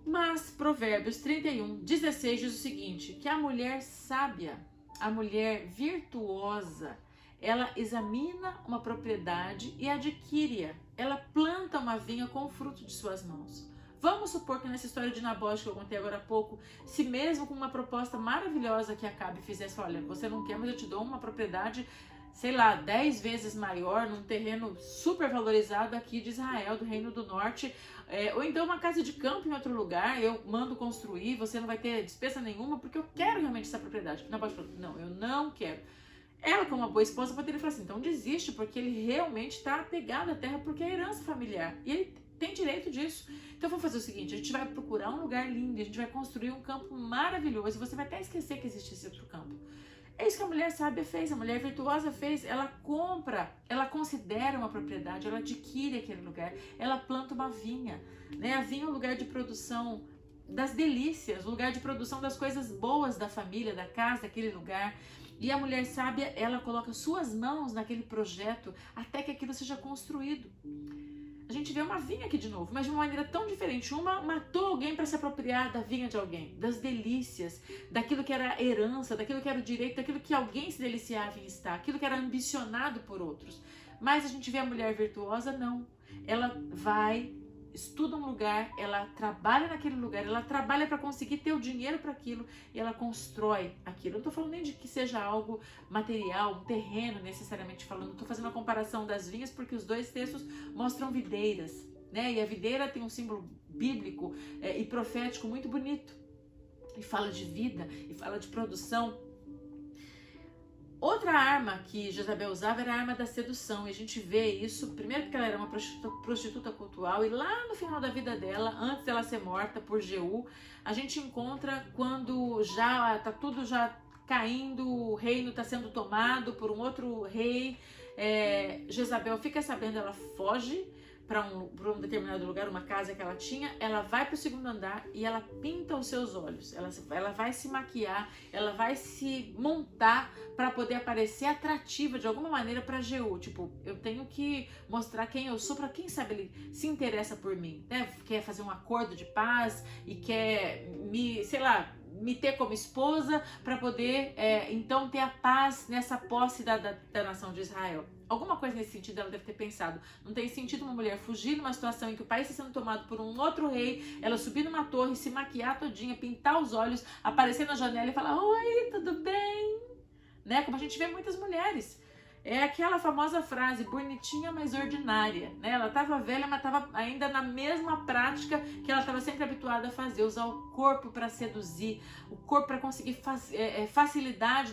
Mas Provérbios 31:16 diz o seguinte, que a mulher sábia, a mulher virtuosa, ela examina uma propriedade e adquire-a. Ela planta uma vinha com o fruto de suas mãos. Vamos supor que nessa história de Nabote que eu contei agora há pouco, se mesmo com uma proposta maravilhosa que Acabe fizesse, olha, você não quer, mas eu te dou uma propriedade, sei lá, 10 vezes maior, num terreno super valorizado aqui de Israel, do Reino do Norte, ou então uma casa de campo em outro lugar, eu mando construir, você não vai ter despesa nenhuma, porque eu quero realmente essa propriedade. Nabote falou, não, eu não quero. Ela, como uma boa esposa, poderia falar assim, então desiste, porque ele realmente está apegado à terra, porque é herança familiar, e ele tem direito disso. Então vamos fazer o seguinte, a gente vai procurar um lugar lindo, a gente vai construir um campo maravilhoso, e você vai até esquecer que existe esse outro campo. É isso que a mulher sábia fez, a mulher virtuosa fez. Ela compra, ela considera uma propriedade, ela adquire aquele lugar, ela planta uma vinha. Né? A vinha é um lugar de produção das delícias, o lugar de produção das coisas boas da família, da casa, daquele lugar. E a mulher sábia, ela coloca suas mãos naquele projeto até que aquilo seja construído. A gente vê uma vinha aqui de novo, mas de uma maneira tão diferente. Uma matou alguém para se apropriar da vinha de alguém, das delícias, daquilo que era herança, daquilo que era o direito, daquilo que alguém se deliciava em estar, aquilo que era ambicionado por outros. Mas a gente vê a mulher virtuosa, não. Ela vai, estuda um lugar, ela trabalha naquele lugar, ela trabalha para conseguir ter o dinheiro para aquilo e ela constrói aquilo. Eu não estou falando nem de que seja algo material, um terreno necessariamente falando, estou fazendo a comparação das vinhas porque os dois textos mostram videiras, né? E a videira tem um símbolo bíblico e profético muito bonito e fala de vida e fala de produção. Outra arma que Jezabel usava era a arma da sedução, e a gente vê isso, primeiro porque ela era uma prostituta cultual, e lá no final da vida dela, antes dela ser morta por Jeú, a gente encontra quando já tá tudo já caindo, o reino está sendo tomado por um outro rei, Jezabel fica sabendo, ela foge para um determinado lugar, uma casa que ela tinha, ela vai para o segundo andar e ela pinta os seus olhos, ela vai se maquiar, ela vai se montar para poder aparecer atrativa de alguma maneira para Jeú, tipo, eu tenho que mostrar quem eu sou para quem sabe ele se interessa por mim, né? Quer fazer um acordo de paz e quer me, sei lá, me ter como esposa para poder então ter a paz nessa posse da nação de Israel. Alguma coisa nesse sentido ela deve ter pensado. Não tem sentido uma mulher fugir numa situação em que o país está sendo tomado por um outro rei, ela subir numa torre, se maquiar todinha, pintar os olhos, aparecer na janela e falar, oi, tudo bem? Né? Como a gente vê muitas mulheres. É aquela famosa frase, bonitinha, mas ordinária. Né? Ela estava velha, mas estava ainda na mesma prática que ela estava sempre habituada a fazer, usar o corpo para seduzir, o corpo para conseguir facilidade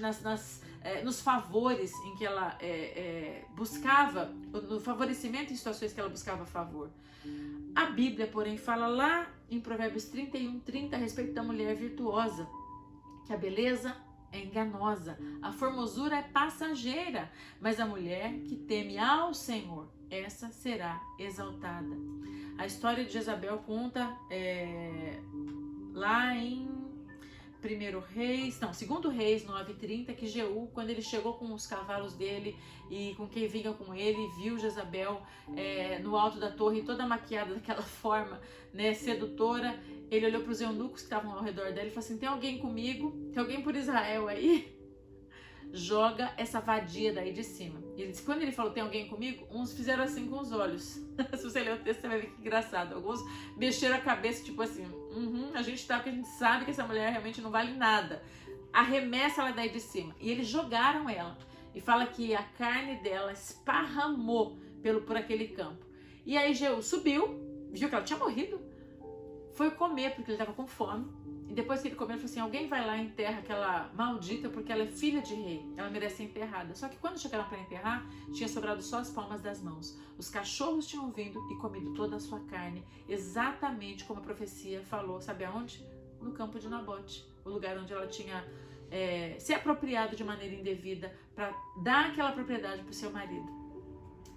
nos favores em que ela buscava, no favorecimento em situações que ela buscava favor. A Bíblia, porém, fala lá em Provérbios 31:30 a respeito da mulher virtuosa, que a beleza é enganosa, a formosura é passageira, mas a mulher que teme ao Senhor, essa será exaltada. A história de Jezabel conta lá em 2 Reis 9:30, que Jeú, quando ele chegou com os cavalos dele e com quem vinha com ele, viu Jezabel no alto da torre, toda maquiada daquela forma, né, sedutora. Ele olhou para os eunucos que estavam ao redor dele e falou assim, tem alguém comigo? Tem alguém por Israel aí? Joga essa vadia daí de cima. E ele disse, quando ele falou, tem alguém comigo? Uns fizeram assim com os olhos. Se você ler o texto, você vai ver que engraçado. Alguns mexeram a cabeça, tipo assim, a gente tá, porque a gente sabe que essa mulher realmente não vale nada. Arremessa ela daí de cima. E eles jogaram ela. E fala que a carne dela esparramou por aquele campo. E aí Jeú subiu, viu que ela tinha morrido, foi comer porque ele estava com fome. E depois que ele comeu, ele falou assim, alguém vai lá e enterra aquela maldita porque ela é filha de rei, ela merece ser enterrada. Só que quando chegaram para enterrar, tinha sobrado só as palmas das mãos. Os cachorros tinham vindo e comido toda a sua carne, exatamente como a profecia falou, sabe aonde? No campo de Nabote, o lugar onde ela tinha se apropriado de maneira indevida para dar aquela propriedade para o seu marido.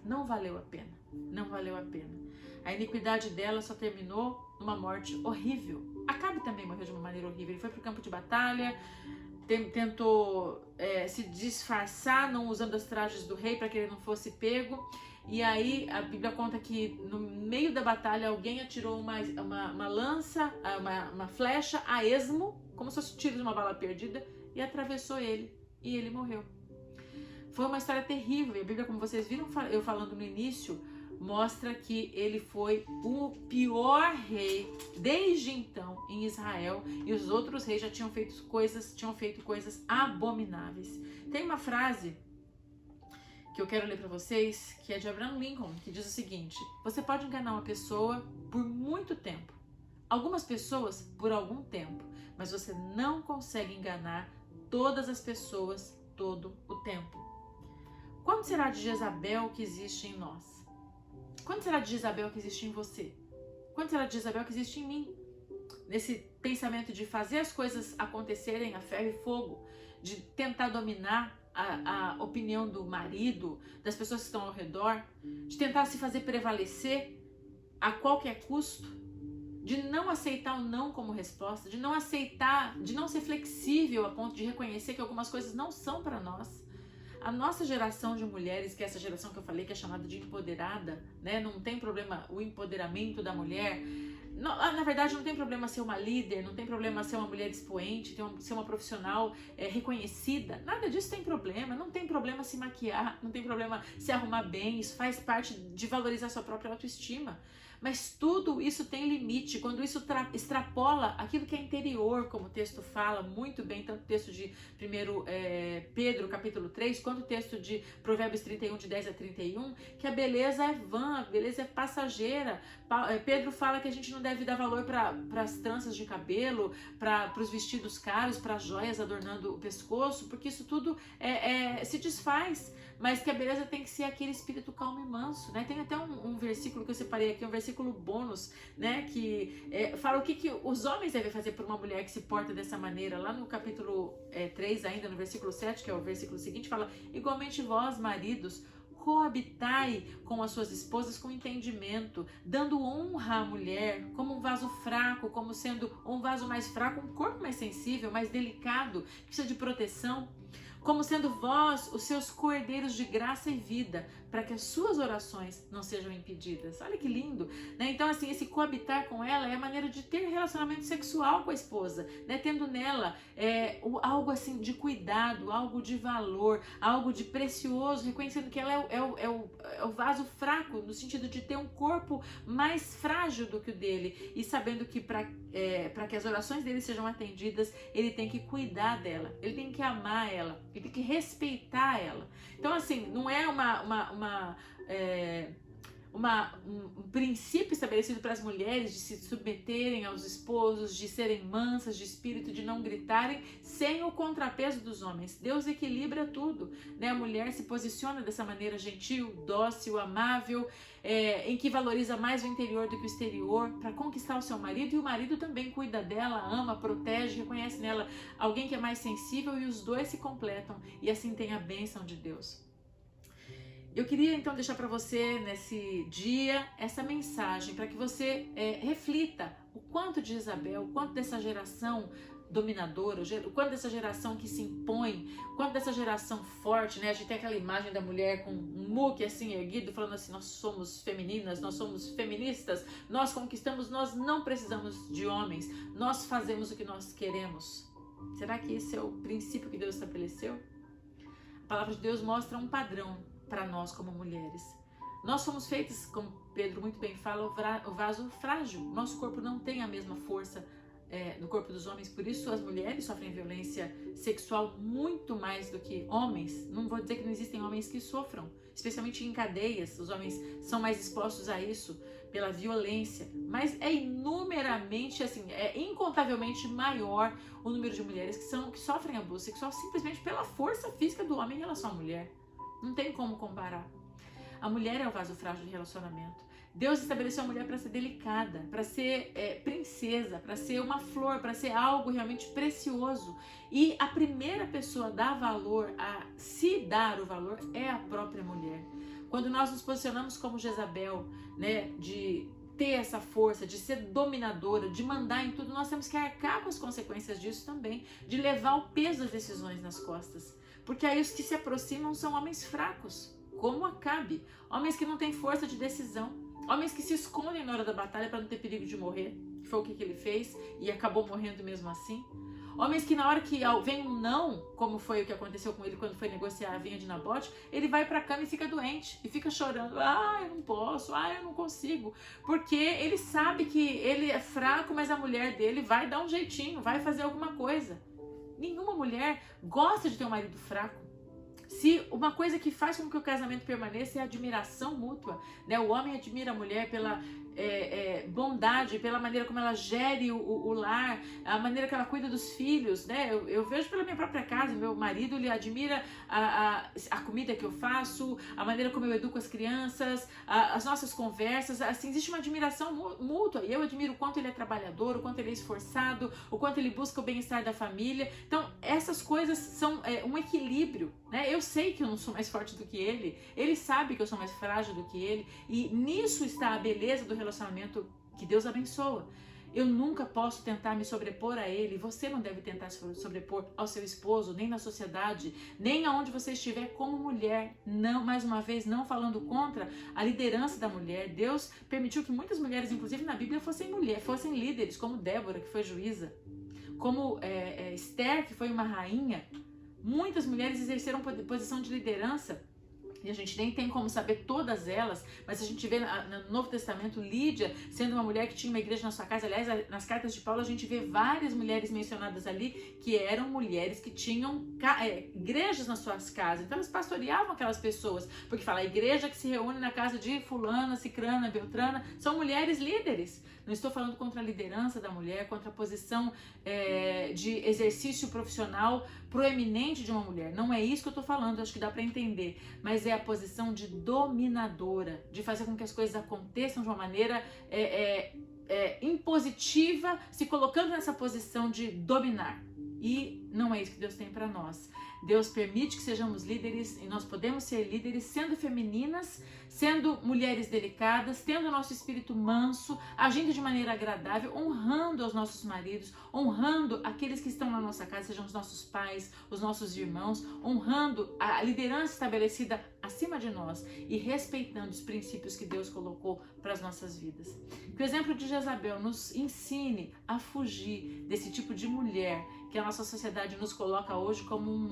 Não valeu a pena, não valeu a pena. A iniquidade dela só terminou numa morte horrível. Acabe também morreu de uma maneira horrível. Ele foi para o campo de batalha, tentou se disfarçar, não usando os trajes do rei para que ele não fosse pego. E aí a Bíblia conta que no meio da batalha alguém atirou uma lança, uma flecha a esmo, como se fosse o tiro de uma bala perdida, e atravessou ele. E ele morreu. Foi uma história terrível. E a Bíblia, como vocês viram eu falando no início, mostra que ele foi o pior rei desde então em Israel, e os outros reis já tinham feito coisas abomináveis. Tem uma frase que eu quero ler para vocês, que é de Abraham Lincoln, que diz o seguinte: você pode enganar uma pessoa por muito tempo, algumas pessoas por algum tempo, mas você não consegue enganar todas as pessoas todo o tempo. Quanto será de Jezabel que existe em nós? Quanto será de Jezabel que existe em você? Quanto será de Jezabel que existe em mim? Nesse pensamento de fazer as coisas acontecerem a ferro e fogo, de tentar dominar a opinião do marido, das pessoas que estão ao redor, de tentar se fazer prevalecer a qualquer custo, de não aceitar o não como resposta, de não aceitar, de não ser flexível a ponto de reconhecer que algumas coisas não são para nós. A nossa geração de mulheres, que é essa geração que eu falei que é chamada de empoderada, né? Não tem problema o empoderamento da mulher. Na verdade, não tem problema ser uma líder, não tem problema ser uma mulher expoente, ser uma profissional reconhecida. Nada disso tem problema. Não tem problema se maquiar, não tem problema se arrumar bem. Isso faz parte de valorizar sua própria autoestima. Mas tudo isso tem limite, quando isso extrapola aquilo que é interior, como o texto fala muito bem, tanto o texto de 1 Pedro capítulo 3, quanto o texto de Provérbios 31, de 10 a 31, que a beleza é vã, a beleza é passageira. Pedro fala que a gente não deve dar valor para as tranças de cabelo, para os vestidos caros, para as joias adornando o pescoço, porque isso tudo se desfaz. Mas que a beleza tem que ser aquele espírito calmo e manso, né? Tem até um versículo que eu separei aqui, um versículo bônus, né? Que fala o que os homens devem fazer por uma mulher que se porta dessa maneira. Lá no capítulo 3, ainda no versículo 7, que é o versículo seguinte, fala: igualmente vós, maridos, coabitai com as suas esposas com entendimento, dando honra à mulher como um vaso fraco, como sendo um vaso mais fraco, um corpo mais sensível, mais delicado, que precisa de proteção, como sendo vós os seus cordeiros de graça e vida, para que as suas orações não sejam impedidas. Olha que lindo, né? Então, assim, esse coabitar com ela é a maneira de ter relacionamento sexual com a esposa, né? Tendo nela algo assim de cuidado, algo de valor, algo de precioso, reconhecendo que ela é o vaso fraco, no sentido de ter um corpo mais frágil do que o dele, e sabendo que para que as orações dele sejam atendidas, ele tem que cuidar dela, ele tem que amar ela, ele tem que respeitar ela. Então, assim, não é um princípio estabelecido para as mulheres de se submeterem aos esposos, de serem mansas de espírito, de não gritarem, sem o contrapeso dos homens. Deus equilibra tudo, né? A mulher se posiciona dessa maneira gentil, dócil, amável, em que valoriza mais o interior do que o exterior, para conquistar o seu marido, e o marido também cuida dela, ama, protege, reconhece nela alguém que é mais sensível, e os dois se completam, e assim tem a bênção de Deus. Eu queria então deixar para você nesse dia essa mensagem, para que você reflita o quanto de Jezabel, o quanto dessa geração dominadora, o quanto dessa geração que se impõe, o quanto dessa geração forte, né? A gente tem aquela imagem da mulher com um muque assim erguido, falando assim: nós somos femininas, nós somos feministas, nós conquistamos, nós não precisamos de homens, nós fazemos o que nós queremos. Será que esse é o princípio que Deus estabeleceu? A palavra de Deus mostra um padrão para nós como mulheres. Nós somos feitas, como Pedro muito bem fala, o vaso frágil. Nosso corpo não tem a mesma força no corpo dos homens, por isso as mulheres sofrem violência sexual muito mais do que homens. Não vou dizer que não existem homens que sofram, especialmente em cadeias, os homens são mais expostos a isso, pela violência, mas é inumeramente, assim, incontavelmente maior o número de mulheres que sofrem abuso sexual simplesmente pela força física do homem em relação à mulher. Não tem como comparar. A mulher é o vaso frágil de relacionamento. Deus estabeleceu a mulher para ser delicada, para ser princesa, para ser uma flor, para ser algo realmente precioso. E a primeira pessoa a dar valor, a se dar o valor, é a própria mulher. Quando nós nos posicionamos como Jezabel, né, de ter essa força, de ser dominadora, de mandar em tudo, nós temos que arcar com as consequências disso também, de levar o peso das decisões nas costas. Porque aí os que se aproximam são homens fracos, como Acabe, homens que não têm força de decisão, homens que se escondem na hora da batalha para não ter perigo de morrer, que foi o que ele fez e acabou morrendo mesmo assim. Homens que na hora que vem um não, como foi o que aconteceu com ele quando foi negociar a vinha de Nabote, ele vai pra cama e fica doente, e fica chorando, eu não posso, eu não consigo, porque ele sabe que ele é fraco, mas a mulher dele vai dar um jeitinho, vai fazer alguma coisa. Nenhuma mulher gosta de ter um marido fraco. Se uma coisa que faz com que o casamento permaneça é a admiração mútua, né? O homem admira a mulher pela bondade, pela maneira como ela gere o lar, a maneira que ela cuida dos filhos, né? Eu vejo pela minha própria casa, meu marido, ele admira a comida que eu faço, a maneira como eu educo as crianças, as nossas conversas, assim, existe uma admiração mútua, e eu admiro o quanto ele é trabalhador, o quanto ele é esforçado, o quanto ele busca o bem-estar da família. Então, essas coisas são um equilíbrio, né? Eu sei que eu não sou mais forte do que ele sabe que eu sou mais frágil do que ele, e nisso está a beleza do relacionamento que Deus abençoa. Eu nunca posso tentar me sobrepor a ele, você não deve tentar se sobrepor ao seu esposo, nem na sociedade, nem aonde você estiver como mulher. Não, mais uma vez, não falando contra a liderança da mulher. Deus permitiu que muitas mulheres, inclusive na Bíblia, fossem líderes, como Débora, que foi juíza, como Esther, que foi uma rainha. Muitas mulheres exerceram posição de liderança, e a gente nem tem como saber todas elas, mas a gente vê no Novo Testamento Lídia sendo uma mulher que tinha uma igreja na sua casa. Aliás, nas cartas de Paulo a gente vê várias mulheres mencionadas ali que eram mulheres que tinham igrejas nas suas casas. Então elas pastoreavam aquelas pessoas, porque fala, a igreja que se reúne na casa de fulana, cicrana, beltrana, são mulheres líderes. Não estou falando contra a liderança da mulher, contra a posição de exercício profissional proeminente de uma mulher. Não é isso que eu estou falando, acho que dá para entender. Mas é a posição de dominadora, de fazer com que as coisas aconteçam de uma maneira impositiva, se colocando nessa posição de dominar. E não é isso que Deus tem para nós. Deus permite que sejamos líderes, e nós podemos ser líderes sendo femininas, sendo mulheres delicadas, tendo o nosso espírito manso, agindo de maneira agradável, honrando os nossos maridos, honrando aqueles que estão na nossa casa, sejam os nossos pais, os nossos irmãos, honrando a liderança estabelecida acima de nós e respeitando os princípios que Deus colocou para as nossas vidas. Que o exemplo de Jezabel nos ensine a fugir desse tipo de mulher que a nossa sociedade nos coloca hoje como um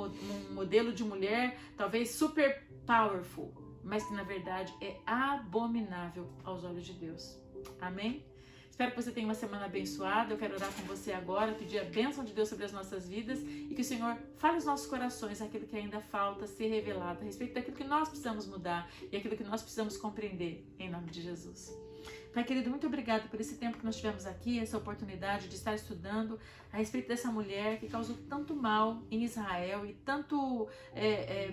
modelo de mulher talvez super powerful, mas que na verdade é abominável aos olhos de Deus. Amém? Espero que você tenha uma semana abençoada. Eu quero orar com você agora, pedir a bênção de Deus sobre as nossas vidas e que o Senhor fale aos nossos corações aquilo que ainda falta ser revelado a respeito daquilo que nós precisamos mudar e aquilo que nós precisamos compreender, em nome de Jesus. Pai querido, muito obrigado por esse tempo que nós tivemos aqui, essa oportunidade de estar estudando a respeito dessa mulher que causou tanto mal em Israel e tanto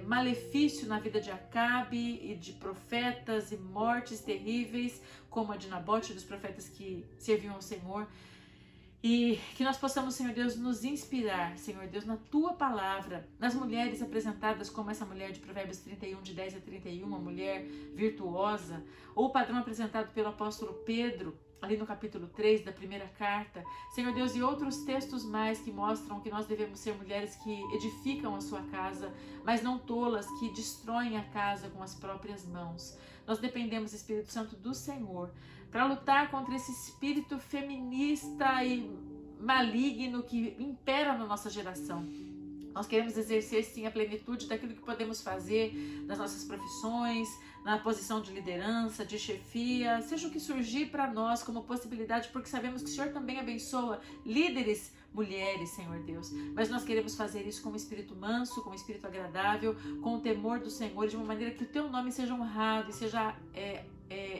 malefício na vida de Acabe e de profetas e mortes terríveis, como a de Nabote, dos profetas que serviam ao Senhor. E que nós possamos, Senhor Deus, nos inspirar, Senhor Deus, na Tua Palavra, nas mulheres apresentadas como essa mulher de Provérbios 31, de 10 a 31, uma mulher virtuosa, ou o padrão apresentado pelo apóstolo Pedro, ali no capítulo 3 da primeira carta, Senhor Deus, e outros textos mais que mostram que nós devemos ser mulheres que edificam a sua casa, mas não tolas, que destroem a casa com as próprias mãos. Nós dependemos, Espírito Santo, do Senhor, para lutar contra esse espírito feminista e maligno que impera na nossa geração. Nós queremos exercer, sim, a plenitude daquilo que podemos fazer nas nossas profissões, na posição de liderança, de chefia, seja o que surgir para nós como possibilidade, porque sabemos que o Senhor também abençoa líderes, mulheres, Senhor Deus. Mas nós queremos fazer isso com um espírito manso, com um espírito agradável, com o temor do Senhor, de uma maneira que o Teu nome seja honrado e seja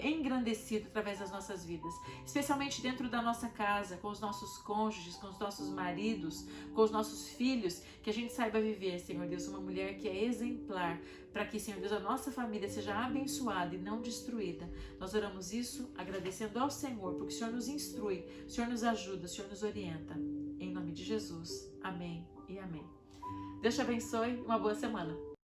engrandecido através das nossas vidas, especialmente dentro da nossa casa, com os nossos cônjuges, com os nossos maridos, com os nossos filhos, que a gente saiba viver, Senhor Deus, uma mulher que é exemplar, para que, Senhor Deus, a nossa família seja abençoada e não destruída. Nós oramos isso agradecendo ao Senhor, porque o Senhor nos instrui, o Senhor nos ajuda, o Senhor nos orienta. Em nome de Jesus. Amém e amém. Deus te abençoe e uma boa semana.